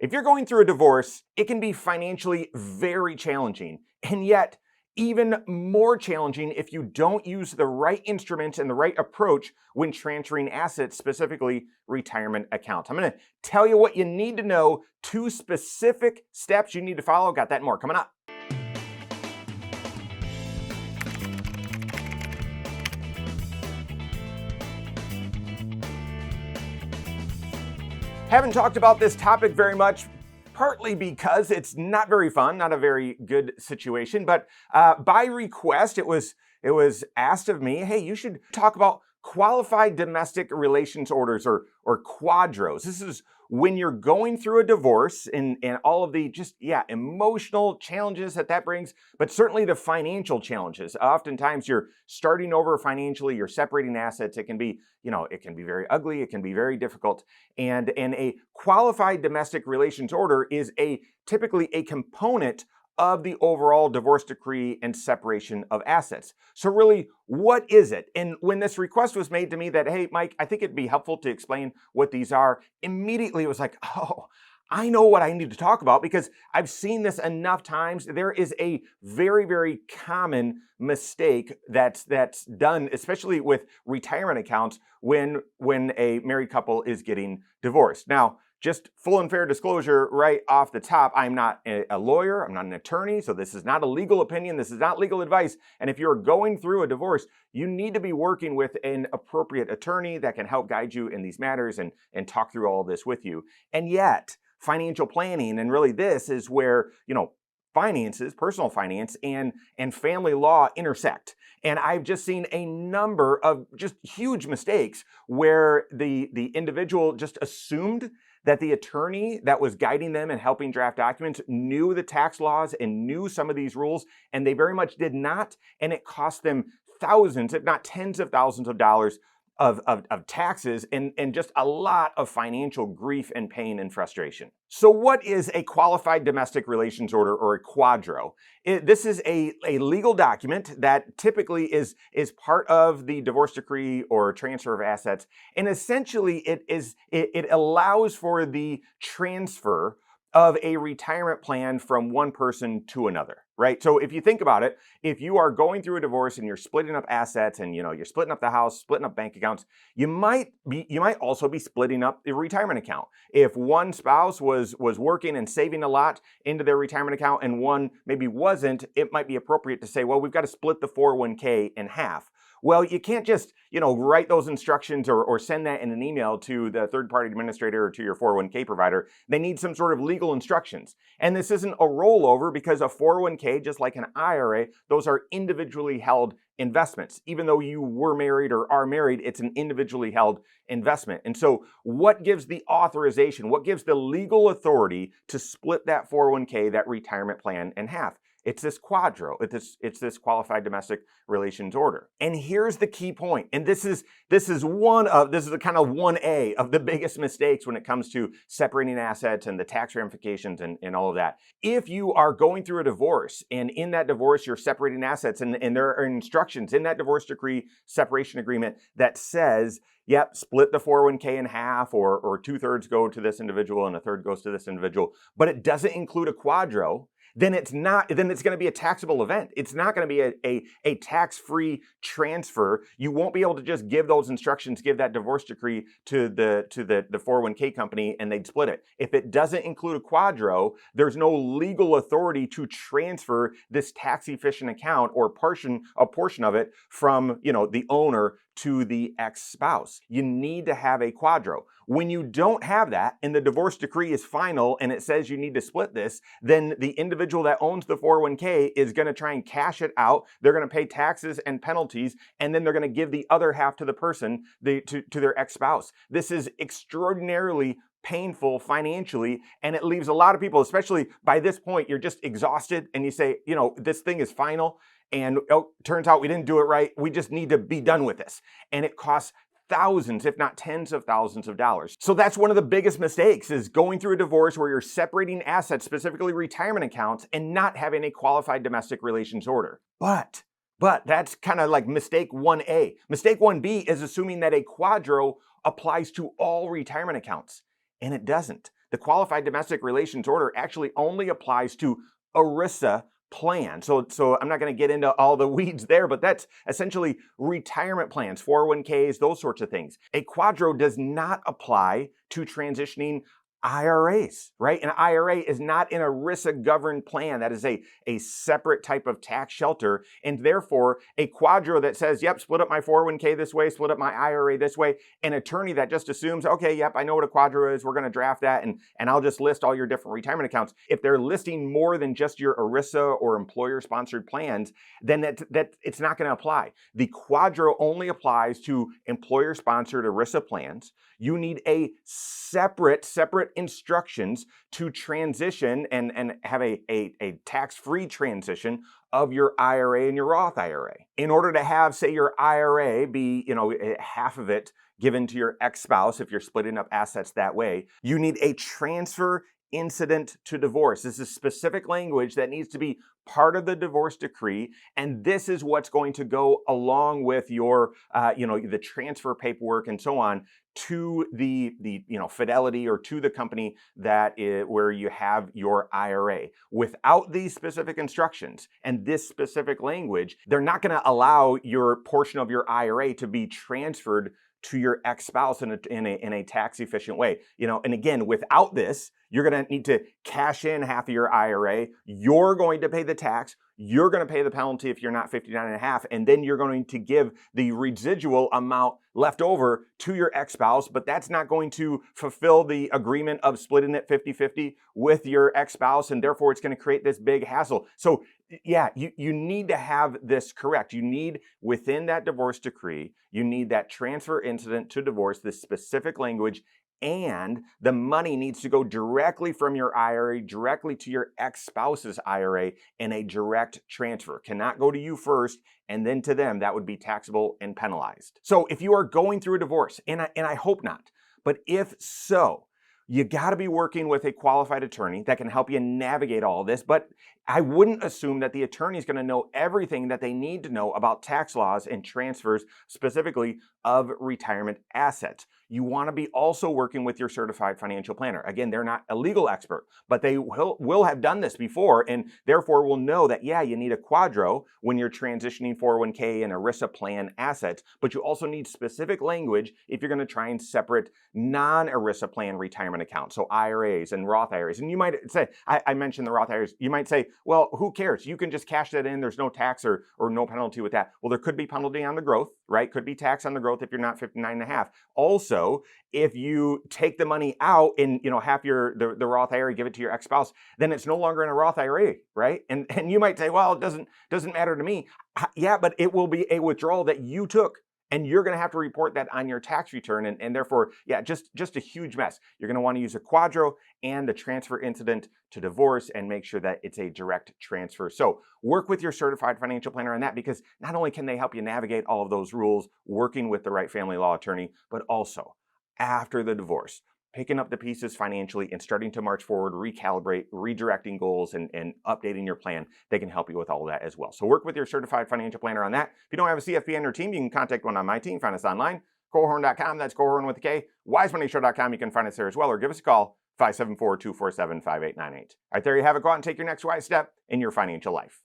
If you're going through a divorce, it can be financially very challenging, and yet even more challenging if you don't use the right instruments and the right approach when transferring assets, specifically retirement accounts. I'm going to tell you what you need to know, 2 specific steps you need to follow. Got that and more coming up. Haven't talked about this topic very much, partly because it's not very fun, not a very good situation, but by request, it was asked of me, hey, you should talk about qualified domestic relations orders or QDROs. This is when you're going through a divorce and all of the emotional challenges that brings, but certainly the financial challenges. Oftentimes you're starting over financially, you're separating assets. It can be, it can be very ugly, it can be very difficult. And a qualified domestic relations order is typically a component of the overall divorce decree and separation of assets. So really, what is it? And when this request was made to me that, hey, Mike, I think it'd be helpful to explain what these are, immediately it was like, oh, I know what I need to talk about because I've seen this enough times. There is a very, very common mistake that's done, especially with retirement accounts when a married couple is getting divorced. Now, just full and fair disclosure right off the top, I'm not a lawyer, I'm not an attorney, so this is not a legal opinion, this is not legal advice. And if you're going through a divorce, you need to be working with an appropriate attorney that can help guide you in these matters and talk through all of this with you. And yet, financial planning, and really this is where, finances, personal finance, and family law intersect. And I've just seen a number of just huge mistakes where the individual just assumed that the attorney that was guiding them and helping draft documents knew the tax laws and knew some of these rules, and they very much did not. And it cost them thousands, if not tens of thousands of dollars of taxes and just a lot of financial grief and pain and frustration. So what is a qualified domestic relations order or a QDRO? This is a legal document that typically is part of the divorce decree or transfer of assets. And essentially it allows for the transfer of a retirement plan from one person to another, right? So if you think about it, if you are going through a divorce and you're splitting up assets and you're splitting up the house, splitting up bank accounts, you might also be splitting up the retirement account. If one spouse was working and saving a lot into their retirement account and one maybe wasn't, it might be appropriate to say, well, we've got to split the 401k in half. Well, you can't just, write those instructions or send that in an email to the third-party administrator or to your 401k provider. They need some sort of legal instructions. And this isn't a rollover because a 401k, just like an IRA, those are individually held investments. Even though you were married or are married, it's an individually held investment. And so what gives the authorization, what gives the legal authority to split that 401k, that retirement plan, in half? It's this QDRO. It's this qualified domestic relations order. And here's the key point. And this is the kind of 1A of the biggest mistakes when it comes to separating assets and the tax ramifications and all of that. If you are going through a divorce and in that divorce you're separating assets and there are instructions in that divorce decree separation agreement that says, yep, split the 401k in half or 2/3 go to this individual and 1/3 goes to this individual, but it doesn't include a QDRO, then it's going to be a taxable event. It's not going to be a tax-free transfer. You won't be able to just give those instructions, give that divorce decree to the 401k company and they'd split it. If it doesn't include a QDRO, there's no legal authority to transfer this tax-efficient account or a portion of it from, the owner to the ex-spouse. You need to have a QDRO. When you don't have that and the divorce decree is final and it says you need to split this, then the individual that owns the 401k is going to try and cash it out. They're going to pay taxes and penalties, and then they're going to give the other half to the person, to their ex-spouse. This is extraordinarily painful financially, and it leaves a lot of people, especially by this point, you're just exhausted and you say, this thing is final. And turns out we didn't do it right. We just need to be done with this. And it costs thousands, if not tens of thousands of dollars. So that's one of the biggest mistakes, is going through a divorce where you're separating assets, specifically retirement accounts, and not having a qualified domestic relations order. But that's kind of like mistake 1A. Mistake 1B is assuming that a QDRO applies to all retirement accounts. And it doesn't. The qualified domestic relations order actually only applies to ERISA plan. So I'm not going to get into all the weeds there, but that's essentially retirement plans, 401ks, those sorts of things. A QDRO does not apply to transitioning IRAs, right? An IRA is not an ERISA governed plan. That is a separate type of tax shelter. And therefore, a QDRO that says, yep, split up my 401k this way, split up my IRA this way, an attorney that just assumes, okay, yep, I know what a QDRO is, we're going to draft that, and I'll just list all your different retirement accounts. If they're listing more than just your ERISA or employer-sponsored plans, then that it's not going to apply. The QDRO only applies to employer-sponsored ERISA plans. You need a separate instructions to transition and have a tax-free transition of your IRA and your Roth IRA. In order to have, say, your IRA be, half of it given to your ex-spouse, if you're splitting up assets that way, you need a transfer incident to divorce. This is specific language that needs to be part of the divorce decree, and this is what's going to go along with your, the transfer paperwork and so on to the Fidelity or to the company where you have your IRA. Without these specific instructions and this specific language, they're not going to allow your portion of your IRA to be transferred to your ex-spouse in a tax efficient way. And again, without this, you're going to need to cash in half of your IRA. You're going to pay the tax. You're going to pay the penalty if you're not 59 and a half, and then you're going to give the residual amount left over to your ex-spouse, but that's not going to fulfill the agreement of splitting it 50-50 with your ex-spouse, and therefore it's going to create this big hassle. So yeah, you need to have this correct. You need, within that divorce decree, you need that transfer incident to divorce, this specific language, and the money needs to go directly from your IRA directly to your ex-spouse's IRA in a direct transfer. Cannot go to you first and then to them. That would be taxable and penalized. So if you are going through a divorce, and I hope not, but if so, you got to be working with a qualified attorney that can help you navigate all of this. But I wouldn't assume that the attorney is going to know everything that they need to know about tax laws and transfers, specifically of retirement assets. You want to be also working with your certified financial planner. Again, they're not a legal expert, but they will have done this before, and therefore will know that, yeah, you need a QDRO when you're transitioning 401k and ERISA plan assets, but you also need specific language if you're going to try and separate non-ERISA plan retirement accounts, so IRAs and Roth IRAs. And you might say, I mentioned the Roth IRAs, you might say, well, who cares? You can just cash that in. There's no tax or no penalty with that. Well, there could be penalty on the growth, right? Could be tax on the growth if you're not 59 and a half. Also, if you take the money out and half the Roth IRA, give it to your ex-spouse, then it's no longer in a Roth IRA, right? And you might say, well, it doesn't matter to me. Yeah, but it will be a withdrawal that you took, and you're going to have to report that on your tax return, and therefore, yeah, just a huge mess. You're going to want to use a QDRO and the transfer incident to divorce and make sure that it's a direct transfer. So work with your certified financial planner on that, because not only can they help you navigate all of those rules, working with the right family law attorney, but also after the divorce, picking up the pieces financially and starting to march forward, recalibrate, redirecting goals, and updating your plan. They can help you with all of that as well. So work with your certified financial planner on that. If you don't have a CFP on your team, you can contact one on my team. Find us online, Korhorn.com. That's Korhorn with a K. WiseMoneyShow.com. You can find us there as well, or give us a call, 574-247-5898. All right, there you have it. Go out and take your next wise step in your financial life.